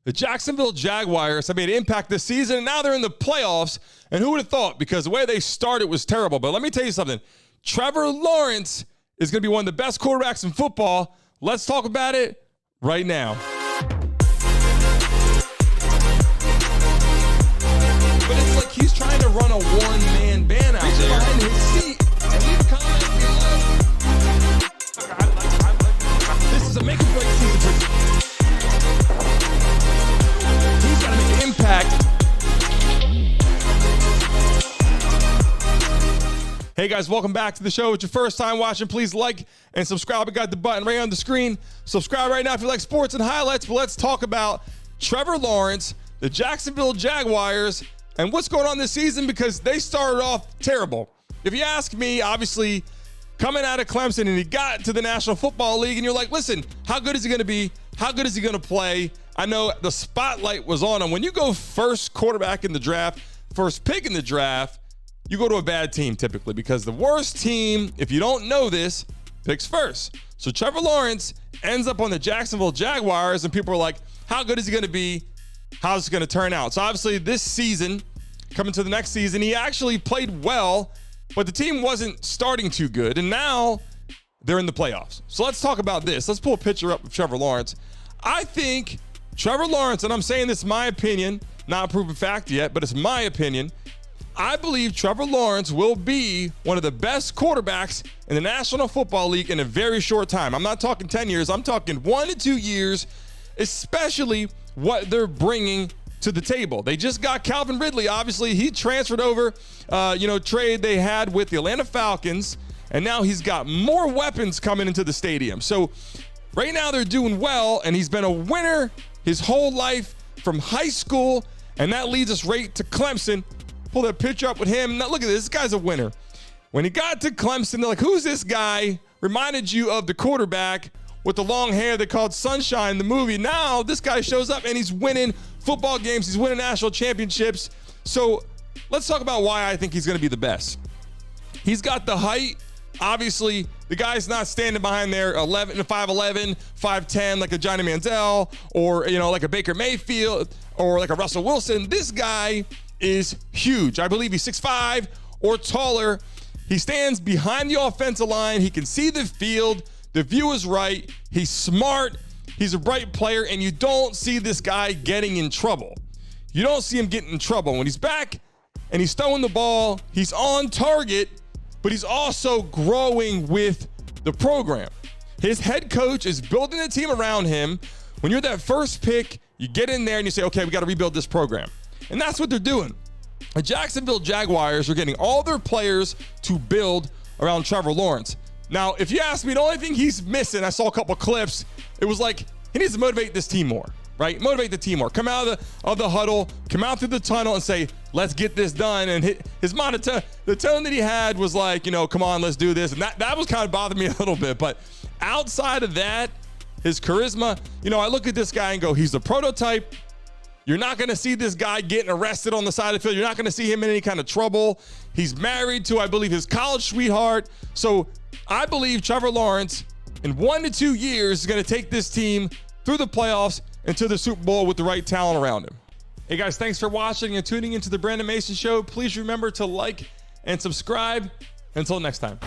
The Jacksonville Jaguars have made an impact this season, and now they're in the playoffs. And who would have thought? Because the way they started was terrible. But let me tell you something. Trevor Lawrence is going to be one of the best quarterbacks in football. Let's talk about it right now. But it's like he's trying to run a one-man band out there behind his seat. And leave a comment below. This is a make-or-break season for you. He's got to make an impact. Hey guys, welcome back to the show. If it's your first time watching, please like and subscribe. I got the button right on the screen. Subscribe right now if you like sports and highlights. But let's talk about Trevor Lawrence, the Jacksonville Jaguars, and what's going on this season, because they started off terrible. If you ask me, obviously, coming out of Clemson, and he got to the National Football League, and you're like, listen, how good is he going to be? How good is he going to play? I know the spotlight was on him. When you go first quarterback in the draft, first pick in the draft, you go to a bad team typically, because the worst team, if you don't know this, picks first. So Trevor Lawrence ends up on the Jacksonville Jaguars, and people are like, how good is he going to be? How's it going to turn out? So obviously this season, coming to the next season, he actually played well, but the team wasn't starting too good, and now they're in the playoffs. So let's talk about this. Let's pull a picture up of Trevor Lawrence. I think Trevor Lawrence, and I'm saying this is my opinion, not a proven fact yet, but it's my opinion. I believe Trevor Lawrence will be one of the best quarterbacks in the National Football League in a very short time. I'm not talking 10 years. I'm talking 1 to 2 years, especially what they're bringing to the table. They just got Calvin Ridley. Obviously, he transferred over, trade they had with the Atlanta Falcons, and now he's got more weapons coming into the stadium. So right now they're doing well, and he's been a winner his whole life from high school, and that leads us right to Clemson. Pull that picture up with him. Now look at this guy's a winner. When he got to Clemson, they're like, who's this guy? Reminded you of the quarterback with the long hair they called Sunshine in the movie. Now this guy shows up and he's winning football games. He's winning national championships. So let's talk about why I think he's going to be the best. He's got the height. Obviously, the guy's not standing behind there 5'11", 5'10", like a Johnny Manziel, or like a Baker Mayfield, or like a Russell Wilson. This guy is huge. I believe he's 6'5" or taller. He stands behind the offensive line. He can see the field. The view is right. He's smart. He's a bright player, and you don't see this guy getting in trouble. You don't see him getting in trouble. When he's back and he's throwing the ball, he's on target, but he's also growing with the program. His head coach is building a team around him. When you're that first pick, you get in there and you say, okay, we got to rebuild this program. And that's what they're doing. The Jacksonville Jaguars are getting all their players to build around Trevor Lawrence. Now, if you ask me, the only thing he's missing, I saw a couple clips, it was like he needs to motivate this team more, right? Motivate the team more. Come out of the huddle, come out through the tunnel and say, let's get this done. And his the tone that he had was like, come on, let's do this. And that was kind of bothering me a little bit. But outside of that, his charisma, I look at this guy and go, he's the prototype. You're not going to see this guy getting arrested on the side of the field. You're not going to see him in any kind of trouble. He's married to, I believe, his college sweetheart. So I believe Trevor Lawrence, in 1 to 2 years, is going to take this team through the playoffs and to the Super Bowl with the right talent around him. Hey, guys, thanks for watching and tuning into the Brandon Mason Show. Please remember to like and subscribe. Until next time.